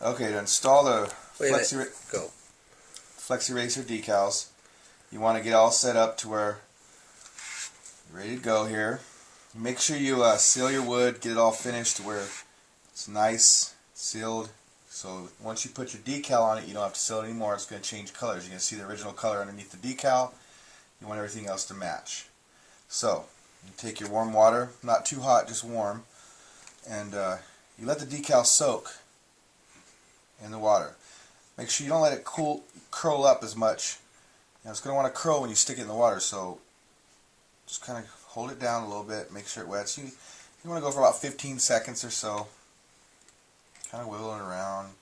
Okay, to install the Go. Flexy Racer decals, you want to get all set up to where you're ready to go here. Make sure you seal your wood, get it all finished to where it's nice, sealed. So once you put your decal on it, you don't have to seal it anymore. It's going to change colors. You're going to see the original color underneath the decal. You want everything else to match. So you take your warm water, not too hot, just warm, and you let the decal soak in the water. Make sure you don't let it curl up as much. It's going to want to curl when you stick it in the water, so just kind of hold it down a little bit, make sure it wets. You want to go for about 15 seconds or so, kind of wiggling around.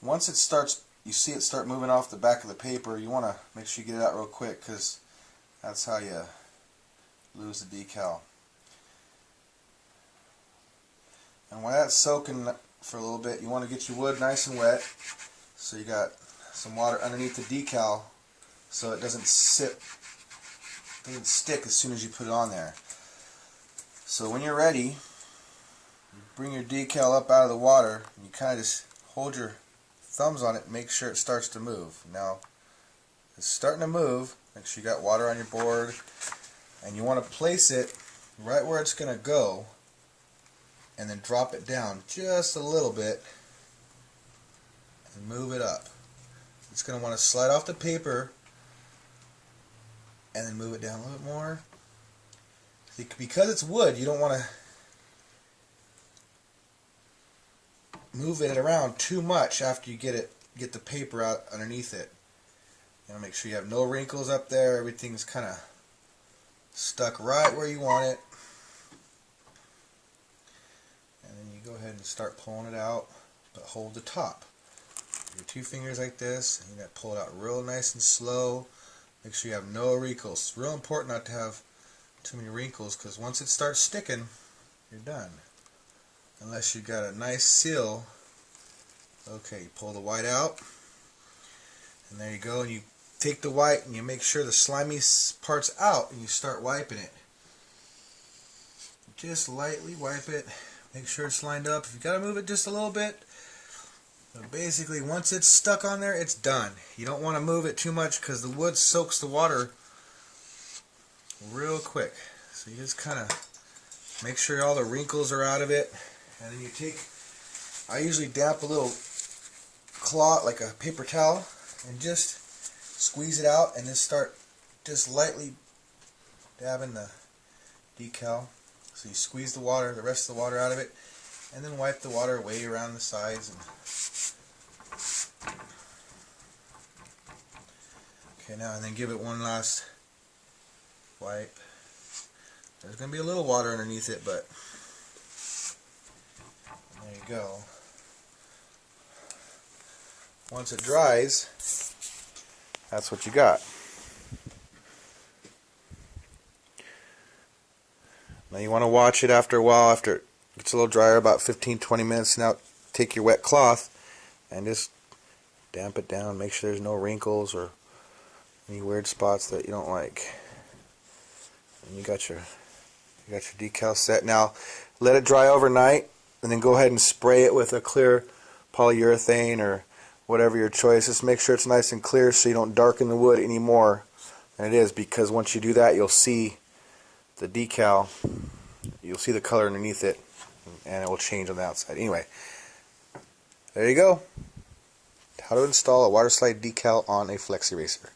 Once it starts, you see it start moving off the back of the paper, you want to make sure you get it out real quick, because that's how you lose the decal. And while that's soaking for a little bit, you want to get your wood nice and wet, so you got some water underneath the decal so it doesn't stick as soon as you put it on there. So when you're ready, you bring your decal up out of the water and you kind of just hold your thumbs on it and make sure it starts to move. Now it's starting to move. Make sure you got water on your board, and you want to place it right where it's going to go and then drop it down just a little bit and move it up. It's going to want to slide off the paper and then move it down a little bit more. Because it's wood, you don't want to move it around too much after you get the paper out underneath it. You want to make sure you have no wrinkles up there. Everything's kind of stuck right where you want it. And then you go ahead and start pulling it out, but hold the top. Your two fingers like this, and you got to pull it out real nice and slow. Make sure you have no wrinkles. It's real important not to have too many wrinkles, because once it starts sticking, you're done. Unless you've got a nice seal. Okay, you pull the white out, and there you go, and you take the white and you make sure the slimy part's out, and you start wiping it. Just lightly wipe it, make sure it's lined up. If you gotta move it just a little bit, but basically once it's stuck on there, it's done. You don't want to move it too much because the wood soaks the water real quick. So you just kind of make sure all the wrinkles are out of it, and then you take, I usually damp a little cloth, like a paper towel, and just squeeze it out, and then start just lightly dabbing the decal. So you squeeze the water, the rest of the water out of it, and then wipe the water away around the sides. Okay, now and then give it one last wipe. There's going to be a little water underneath it, but there you go. Once it dries, that's what you got. Now you want to watch it after a while, after it gets a little drier, about 15-20 minutes. Now take your wet cloth and just damp it down. Make sure there's no wrinkles or any weird spots that you don't like. And you got your decal set. Now let it dry overnight, and then go ahead and spray it with a clear polyurethane or whatever your choice. Just make sure it's nice and clear so you don't darken the wood any more than it is, because once you do that, you'll see the decal, you'll see the color underneath it, and it will change on the outside. Anyway, there you go. How to install a water slide decal on a Flexy Racer.